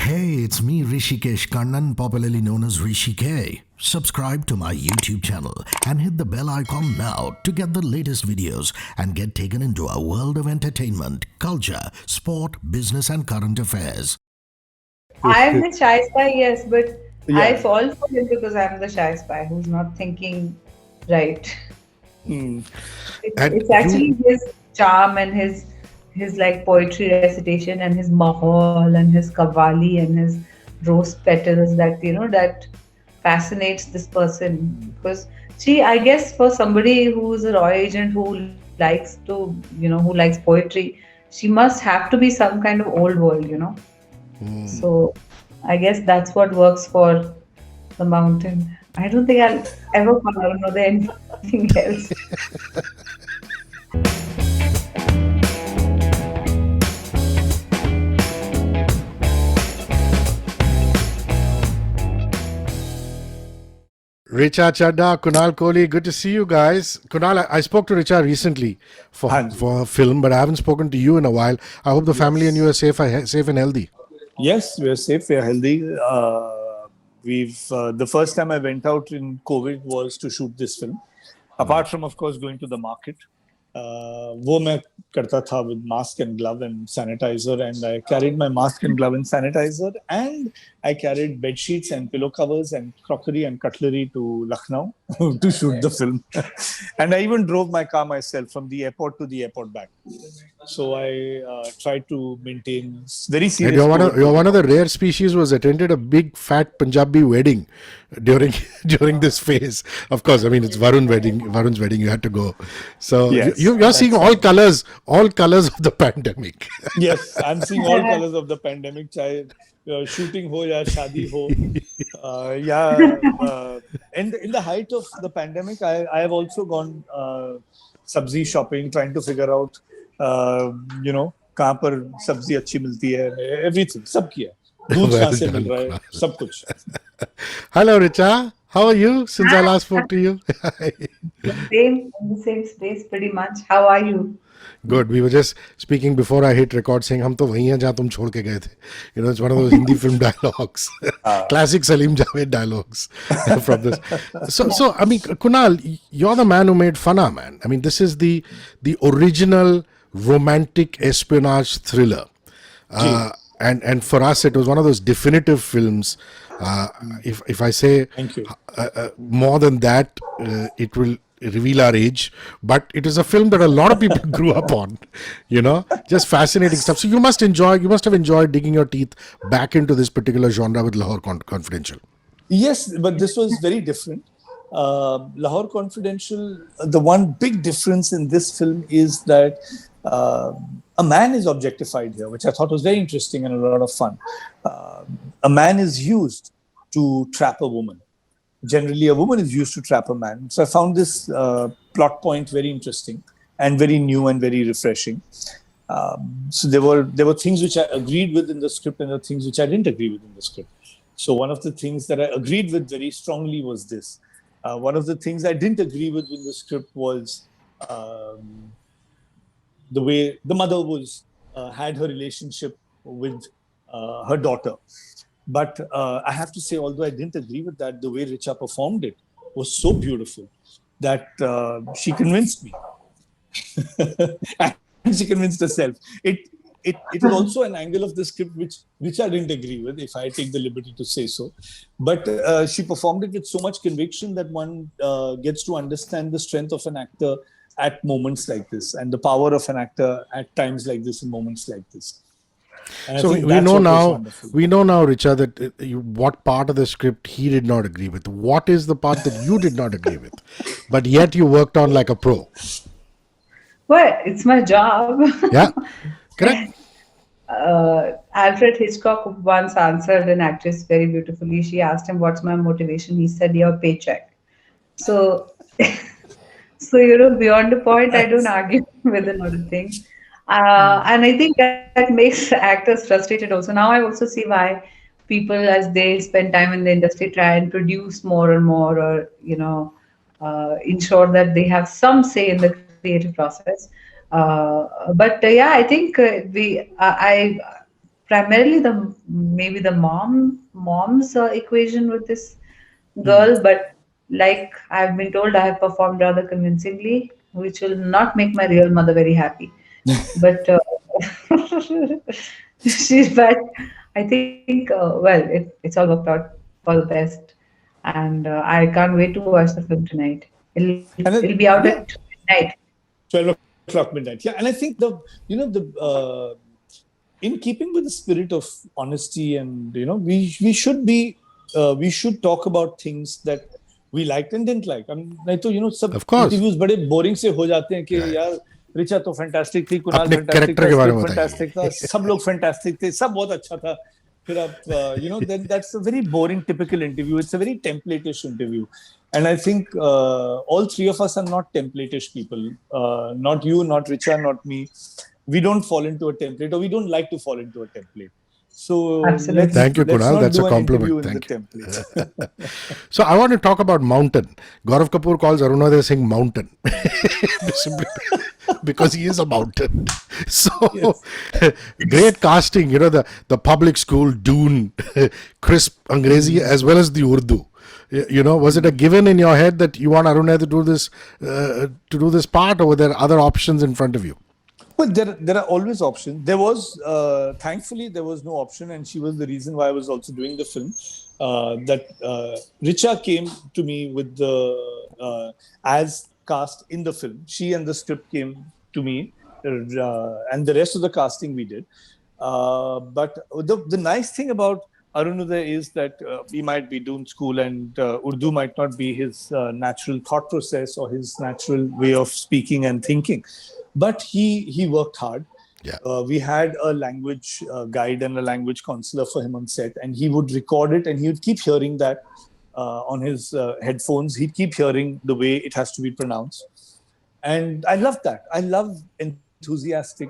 Hey, it's me, Rishikesh Kannan, popularly known as Rishi K. Subscribe to my YouTube channel and hit the bell icon now to get the latest videos and get taken into a world of entertainment, culture, sport, business, and current affairs. I am the shy spy, yes, but I Yeah. fall for him because I'm the shy spy who's not thinking right. Mm. And It's you, actually his charm and his like poetry recitation and his mahal and his kavali and his rose petals that that fascinates this person because see, I guess for somebody who's a Roy agent who likes to who likes poetry, she must have to be some kind of old world. So I guess that's what works for the mountain. I don't think I'll ever follow another anything else. Richa Chadda, Kunal Kohli, good to see you guys. Kunal, I spoke to Richa recently Hanji. for a film, but I haven't spoken to you in a while. I hope the family and you are safe and healthy. Yes, we are safe. We are healthy. We've the first time I went out in COVID was to shoot this film. Apart from, of course, going to the market, वो मैं करता था with mask and glove and sanitizer, and I carried my mask and glove and sanitizer, and I carried bed sheets and pillow covers and crockery and cutlery to Lucknow to shoot the film. And I even drove my car myself from the airport to the airport back. So I tried to maintain very And serious COVID you're one of the protocols. rare species who has attended a big fat Punjabi wedding during during this phase. Of course, I mean it's Varun's wedding. You had to go. So Yes, you're seeing that's right. all colors of the pandemic. Yes, I'm seeing all colors of the pandemic, चाहे shooting हो या शादी हो, या in the height of the pandemic, I have also gone sabzi shopping, trying to figure out, uh, कहाँ पर सब्जी अच्छी मिलती है, everything, सब किया, दूध Well कहाँ से मिल done, रहा है, Kunal. सब कुछ. Hello, Richa. How are you since I last spoke to you? Same in the same space, pretty much. How are you? Good. We were just speaking before I hit record saying हम तो वहीं हैं जहाँ तुम छोड़ के गए थे. You know, it's one of those Hindi film dialogues. Classic Salim Javed dialogues from this. So I mean, Kunal, you're the man who made Fana, man. I mean, this is the original romantic espionage thriller. Ji, And for us, it was one of those definitive films. If I say thank you. more than that, it will reveal our age. But it is a film that a lot of people grew up on. You know, just fascinating stuff. So you must have enjoyed digging your teeth back into this particular genre with Lahore Confidential. Yes, but this was very different. Lahore Confidential, the one big difference in this film is that a man is objectified here, which I thought was very interesting and a lot of fun. A man is used to trap a woman. Generally, a woman is used to trap a man. So I found this plot point very interesting and very new and very refreshing. So there were things which I agreed with in the script and there were things which I didn't agree with in the script. So one of the things that I agreed with very strongly was this. One of the things I didn't agree with in the script was um, the way the mother was had her relationship with her daughter. But I have to say, although I didn't agree with that, the way Richa performed it was so beautiful that she convinced me. And she convinced herself. It was also an angle of the script which I didn't agree with, if I take the liberty to say so. But she performed it with so much conviction that one gets to understand the strength of an actor at moments like this, and the power of an actor at times like this, in moments like this. And I So think that's what was wonderful. we know now, Richa, that what part of the script he did not agree with. What is the part that you did not agree with, but yet you worked on like a pro? Well, it's my job. Yeah, correct. Alfred Hitchcock once answered an actress very beautifully. She asked him, "What's my motivation?" He said, "Your paycheck." So, so beyond the point, I don't argue with a lot of things, and I think that makes actors frustrated. Also, now I also see why people, as they spend time in the industry, try and produce more and more, or ensure that they have some say in the creative process. But yeah, I think I primarily maybe the mom's equation with this girl, but like I've been told, I have performed rather convincingly, which will not make my real mother very happy. But but I think it's all worked out for the best, and I can't wait to watch the film tonight. And It'll be out yeah, at midnight. 12 o'clock midnight. Yeah, and I think in keeping with the spirit of honesty, and we should be we should talk about things that we liked and didn't like. I mean, नहीं तो सब Of course. interviews बड़े boring से हो जाते हैं कि यार रिचा तो फैंटास्टिक थी, कुणाल अपने फैंटास्टिक character था, के बारे में स्क्रिप्ट बताइए। फैंटास्टिक था, सब लोग फैंटास्टिक थे, सब बहुत अच्छा था। फिर आप then that's a very boring typical interview. It's a very template-ish interview. And I think all three of us are not template-ish people. Not you, not Richa, not me. We don't fall into a template, or we don't like to fall into a template. So Absolutely. Thank you, let's Kunal. not That's do a an compliment. interview in Thank the you. template. So I want to talk about Mountain. Gaurav Kapoor calls Arunodaya Singh Mountain simply because he is a mountain. So great casting. The public school Doon, crisp Angrezi as well as the Urdu. Was it a given in your head that you want Arunodaya to do this part, or were there other options in front of you? Well, there are always options. There was, thankfully, there was no option, and she was the reason why I was also doing the film. Richa came to me with the as cast in the film. She and the script came to me, and the rest of the casting we did. But the nice thing about Arunodaya is that he might be doing school, and Urdu might not be his natural thought process or his natural way of speaking and thinking. But he worked hard. Yeah. We had a language guide and a language counselor for him on set, and he would record it, and he would keep hearing that on his headphones. He'd keep hearing the way it has to be pronounced. And I love that. I love enthusiastic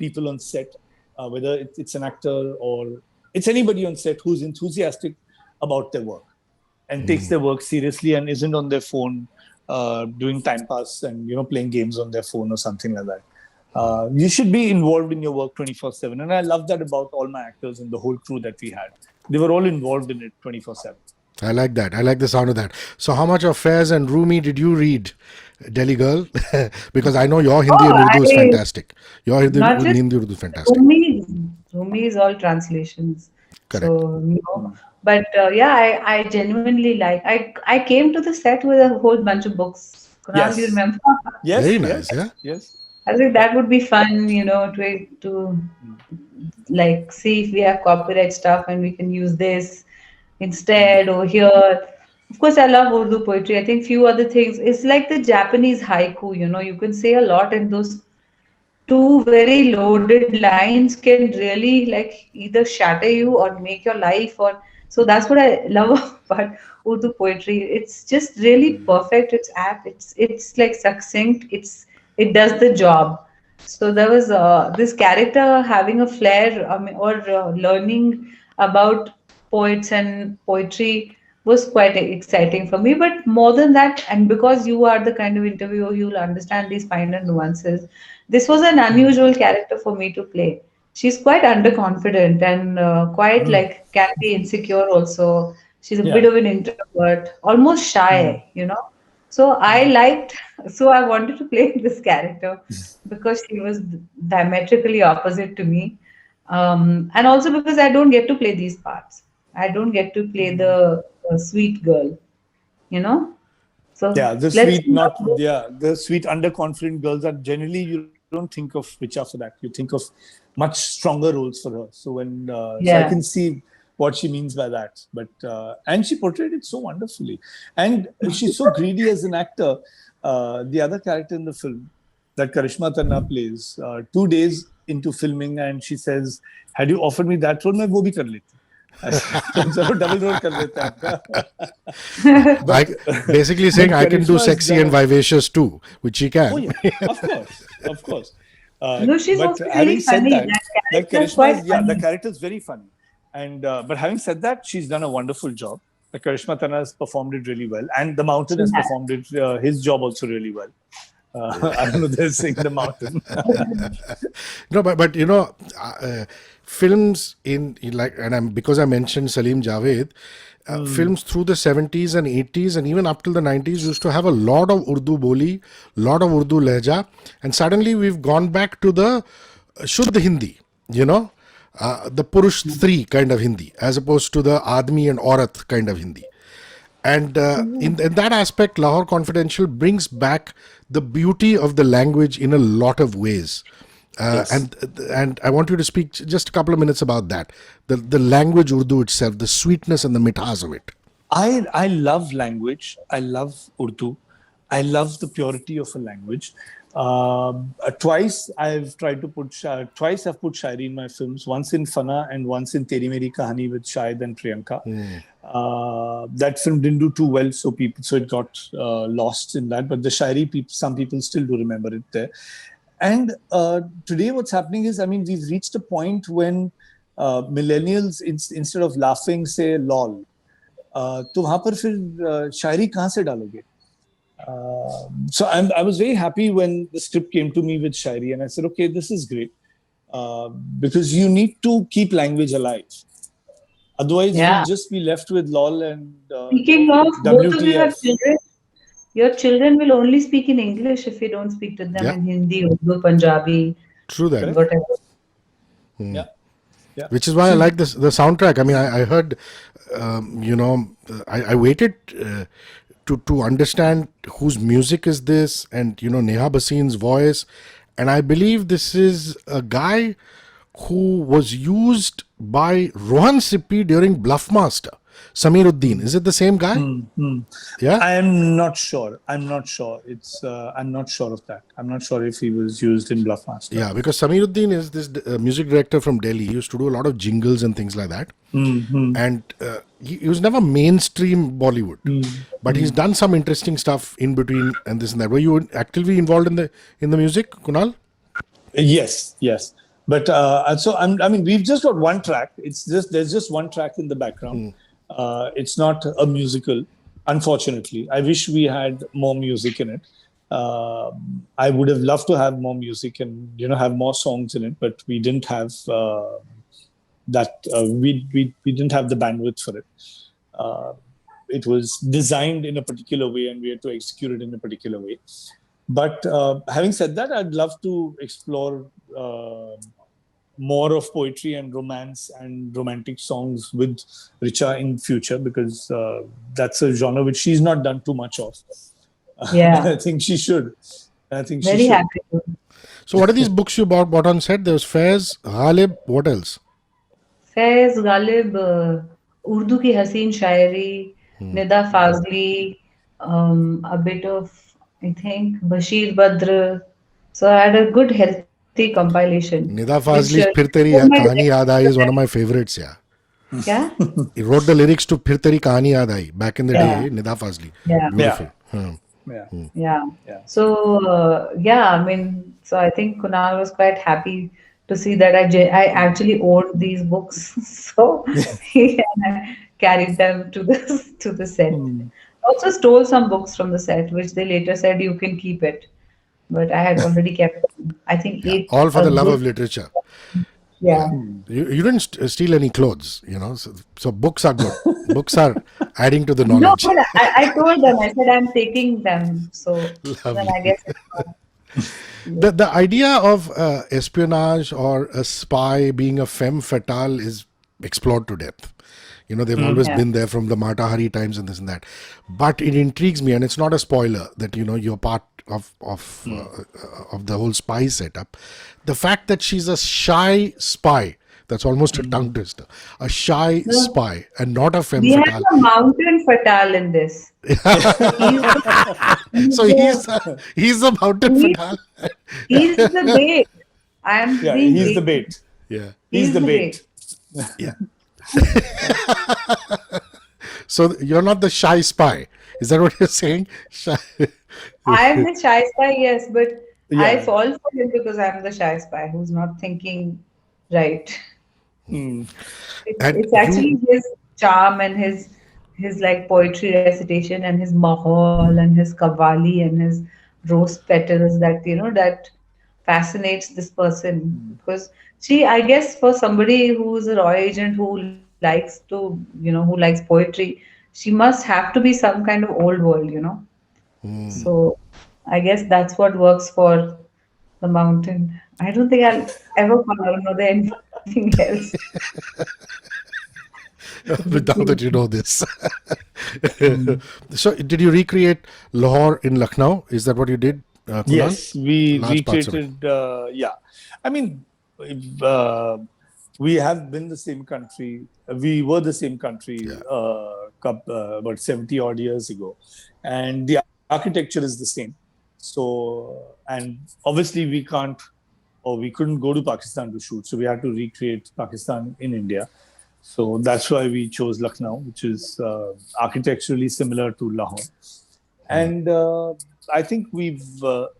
people on set, whether it's an actor or it's anybody on set who's enthusiastic about their work and takes their work seriously and isn't on their phone doing time pass and playing games on their phone or something like that. You should be involved in your work 24/7, and I love that about all my actors and the whole crew that we had. They were all involved in it 24/7. I like that. I like the sound of that. So how much of Faiz and Rumi did you read, Delhi girl? Because I know your Hindi and Urdu is fantastic. Your Hindi Urdu is fantastic. Rumi is all translations. Correct. So, but I genuinely like. I came to the set with a whole bunch of books. Kunal, Yes. do you remember? Yes, Very yes, nice, yeah. yes. I think that would be fun, to like see if we have copyright stuff and we can use this instead over here. Of course, I love Urdu poetry. I think few other things. It's like the Japanese haiku. You can say a lot, and those two very loaded lines can really like either shatter you or make your life. Or so that's what I love about Urdu poetry. It's just really perfect. It's apt. It's like succinct. It does the job. So there was this character having a flair, or learning about poets and poetry was quite exciting for me. But more than that, and because you are the kind of interviewer, you'll understand these finer nuances. This was an unusual character for me to play. She's quite underconfident and quite like can be insecure also. She's a bit Yeah. of an introvert, almost shy. So I wanted to play this character because she was diametrically opposite to me. And also because I don't get to play these parts. I don't get to play the sweet girl, you know? So Yeah, the let's sweet, not the sweet underconfident girls are generally you don't think of Richa for that. You think of much stronger roles for her. So so I can see what she means by that. But and she portrayed it so wonderfully, and she's so greedy as an actor. The other character in the film that Karishma Tanna plays, 2 days into filming, and she says, "Had you offered me that role, मैं वो भी कर लेती." चलो double role कर लेते हैं आपका. Basically saying I can do Karishma is sexy and vivacious too, which she can. Oh yeah, of course. No, she's but also having really said funny. that, That character is Karishma quite is, the funny. character is very funny. And but having said that, she's done a wonderful job. Karishma Tanna has performed it really well, and The Mountain has She has. performed it his job also really well. I don't know, they're saying the mountain. No, but films in like, and because I mentioned Salim Javed, films through the 70s and 80s and even up till the 90s used to have a lot of Urdu boli, lot of Urdu lehja, and suddenly we've gone back to the Shuddh Hindi, the Purush Stri kind of Hindi, as opposed to the Admi and Aurat kind of Hindi. And in that aspect, Lahore Confidential brings back the beauty of the language in a lot of ways. Yes. And I want you to speak just a couple of minutes about that. The language Urdu itself, the sweetness and the mithas of it. I love language. I love Urdu. I love the purity of a language. Twice I've put Shairi in my films. Once in Fana and once in Teri Meri Kahani with Shahid and Priyanka. That film didn't do too well, so it got lost in that. But the Shairi, some people still do remember it there. And today what's happening is, I mean, we've reached a point when millennials, instead of laughing, say lol. तो वहाँ पर फिर शायरी कहाँ से डालोगे? So I was very happy when the script came to me with Shairi, and I said, okay, this is great, because you need to keep language alive. Otherwise, you'll just be left with lol and Speaking of, both of you have WTF. children. Your children will only speak in English if you don't speak to them in Hindi, Urdu, Punjabi, True that. whatever. Yeah. Which is why I like the soundtrack. I mean, I heard, I waited to understand whose music is this, and Neha Bhaseen's voice, and I believe this is a guy who was used by Rohan Sippy during Bluffmaster. Samiruddin, is it the same guy? Yeah, I am not sure. I'm not sure. I'm not sure of that. I'm not sure if he was used in Bluffmaster. Yeah, because Samiruddin is this music director from Delhi. He used to do a lot of jingles and things like that. And he was never mainstream Bollywood, but he's done some interesting stuff in between and this and that. Were you actively involved in the music, Kunal? Yes. But I mean, we've just got one track. There's just one track in the background. It's not a musical, unfortunately. I wish we had more music in it. I would have loved to have more music and have more songs in it, but we didn't have that. We didn't have the bandwidth for it. It was designed in a particular way, and we had to execute it in a particular way. But having said that, I'd love to explore more of poetry and romance and romantic songs with Richa in future, because that's a genre which she's not done too much of. Yeah. I think she should. Very happy. So what are these books you bought on set? There's Faiz, Ghalib, what else? Faiz, Ghalib, Urdu ki Haseen Shairi, Nida Fazli, a bit of, I think, Bashir Badr. So I had a good healthy compilation. Nida Fazli's Phir Teri Kahani Yaad Aayi is one of my favorites, yeah. Yeah? He wrote the lyrics to Phir Teri Kahani Yaad Aayi back in the day, Nida Fazli. Yeah. Beautiful. Yeah. So, I mean, so I think Kunal was quite happy to see that I actually owned these books. So he carried them to the set. Also stole some books from the set, which they later said you can keep it. But I had already kept them. I think 8. All for the love of literature. Yeah. You didn't steal any clothes, So books are good. Books are adding to the No, knowledge. but I told them, I said I'm taking them. So then I guess it's fine. The idea of espionage or a spy being a femme fatale is explored to death. They've always been there from the Mata Hari times and this and that. But it intrigues me, and it's not a spoiler that you're part of the whole spy setup. The fact that she's a shy spy, that's almost a tongue twister. A shy spy and not a femme We have fatale. a mountain fatale in this. So he's a mountain fatale. He's the bait. Yeah, he's the bait. Yeah. He's the bait. Yeah. So you're not the shy spy. Is that what you're saying? Shy. I am the shy spy, yes, but I Yeah. fall for him because I'm the shy spy who's not thinking right. And It's actually his charm and his like poetry recitation and his mahal and his qawwali and his rose petals that that fascinates this person. Because she, I guess, for somebody who's a raw agent who likes to who likes poetry, she must have to be some kind of old world. So I guess that's what works for the mountain. I don't think I'll ever follow another anything else. But now that you know this. So, did you recreate Lahore in Lucknow? Is that what you did, Kunal? Yes, we Large parts of it. recreated. Yeah, I mean, uh, we have been the same country. We were the same country about 70 odd years ago, and the architecture is the same. So, and obviously we can't or we couldn't go to Pakistan to shoot, so we had to recreate Pakistan in India. So that's why we chose Lucknow, which is architecturally similar to Lahore. And I think we've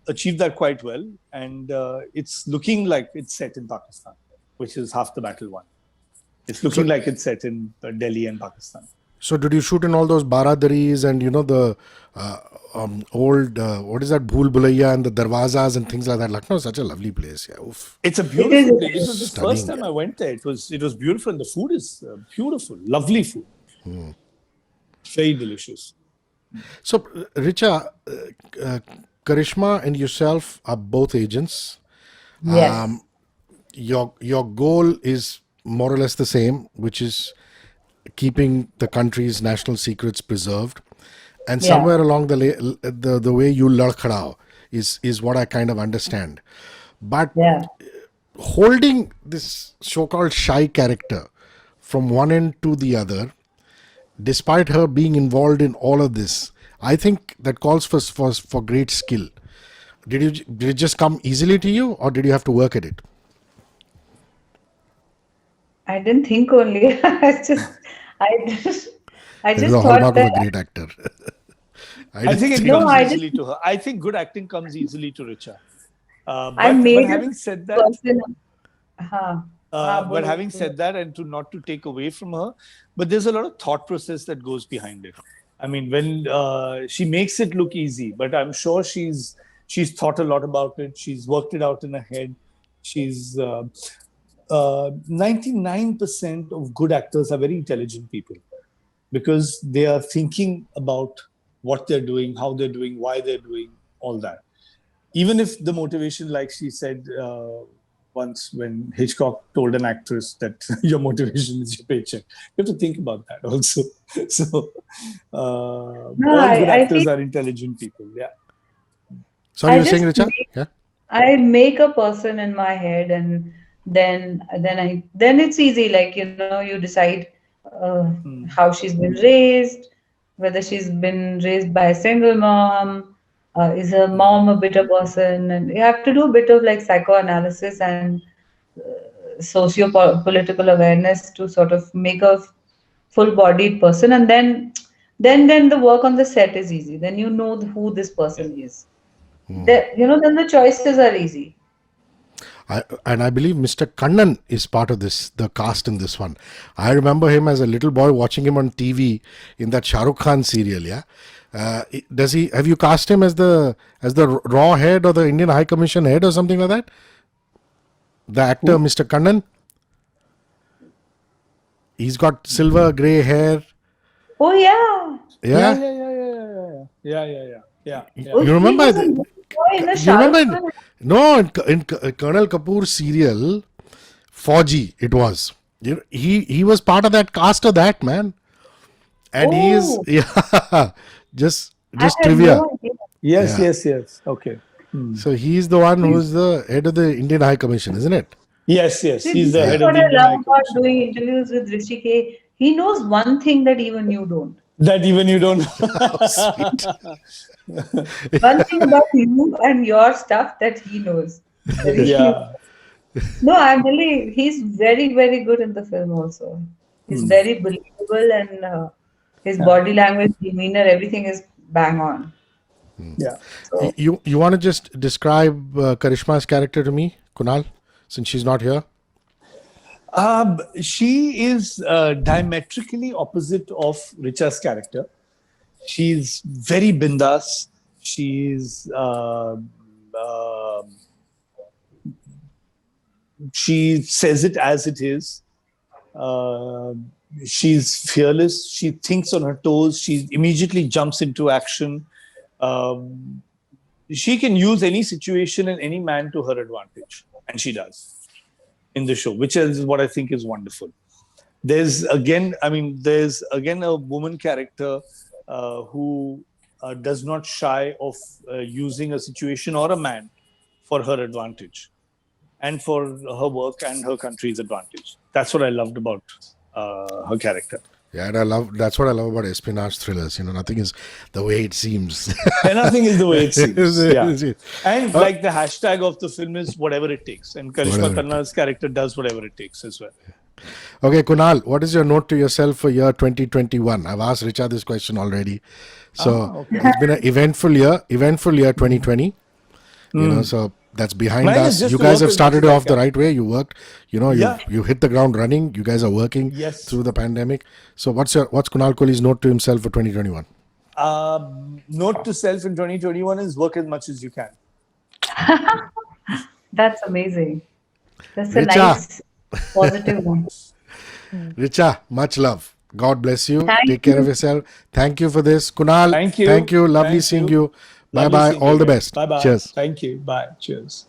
achieved that quite well. And it's looking like it's set in Pakistan, which is half the battle won. It's looking like it's set in Delhi and Pakistan. So, did you shoot in all those baradaris and the old what is that, Bhool Bhulaiya and the darwazas and things like that? Lucknow is such a lovely place. Yeah, oof. It's a beautiful place. It is. was the Stunning. first time I went there. It was beautiful, and the food is beautiful, lovely food, very delicious. So, Richa, Karishma and yourself are both agents. Yes. Your goal is more or less the same, which is keeping the country's national secrets preserved. And Yeah. somewhere along the way you ladkhadao is what I kind of understand. But Yeah. holding this so-called shy character from one end to the other, despite her being involved in all of this, I think that calls for great skill. Did it just come easily to you, or did you have to work at it? I didn't think only. I just, I That is just a thought hallmark of a that. great actor. I think it No, comes I easily to her. I think good acting comes easily to Richa. I But made having a said that, person. हाँ, but बोलो, having बोलो. said that, and to not to take away from her, but there's a lot of thought process that goes behind it. I mean, when she makes it look easy, but I'm sure she's thought a lot about it. She's worked it out in her head. She's 99% of good actors are very intelligent people because they are thinking about what they're doing, how they're doing, why they're doing, all that. Even if the motivation, like she said once when Hitchcock told an actress that your motivation is your paycheck, you have to think about that also. So all No, good I actors feel are intelligent people. Yeah. Sorry, I you were saying, just Richa? make, Yeah. I make a person in my head, and then it's easy. Like you decide how she's been raised, whether she's been raised by a single mom, is her mom a bitter person, and you have to do a bit of like psychoanalysis and socio-political awareness to sort of make a full-bodied person, and then the work on the set is easy. Then you know who this person is. Then the choices are easy. And I believe Mr. Kannan is part of this, the cast in this one. I remember him as a little boy watching him on TV in that Shah Rukh Khan serial. Yeah, have you cast him as the raw head or the Indian High Commission head or something like that? The actor, Mr. Kannan, he's got silver grey hair. Oh yeah. Yeah, Yeah. Oh, you remember? he was a little boy in a You Shah Rukh remember? Khan. No, in Colonel Kapoor's serial, Fauji, it was. He was part of that cast of that, man. And he is, Oh, yeah, just I had trivia. no idea. Yes. Yeah. Yes. Okay. So he's the one who's the head of the Indian High Commission, isn't it? Yes. See, He's this the is head of what the I Indian High love about Commission. doing interviews with Rishi K. He knows one thing that even you don't. That even you don't. Sweet. One thing about you and your stuff that he knows. Yeah. No, he's very, very good in the film also. He's very believable, and his body language, demeanor, everything is bang on. Yeah. So, You want to just describe Karishma's character to me, Kunal, since she's not here? She is diametrically opposite of Richa's character. She's very bindas. She's she says it as it is. She's fearless. She thinks on her toes. She immediately jumps into action. She can use any situation and any man to her advantage, and she does in the show, which is what I think is wonderful. There's again a woman character who does not shy of using a situation or a man for her advantage and for her work and her country's advantage. That's what I loved about her character. Yeah, and that's what I love about espionage thrillers. Nothing is the way it seems. And nothing is the way it seems. Yeah. Yeah. And like the hashtag of the film is whatever it takes. And Karishma Whatever it Khanna's character does whatever it takes as well. Okay, Kunal, what is your note to yourself for year 2021? I've asked Richa this question already. So it's been an eventful year 2020. So that's behind Mine is us. just You to guys work have as started much as I off the can. right way. You worked, you hit the ground running. You guys are working Yes. through the pandemic. So what's Kunal Kohli's note to himself for 2021? Note to self in 2021 is work as much as you can. That's amazing. That's a Richa. nice, positive one. Richa, much love. God bless you. Thank Take care of you. yourself. Thank you for this. Kunal, Thank you. Thank you. Lovely Thank seeing you. you. Lovely Bye-bye. seeing All you the again. best. Bye-bye. Cheers. Thank you. Bye. Cheers.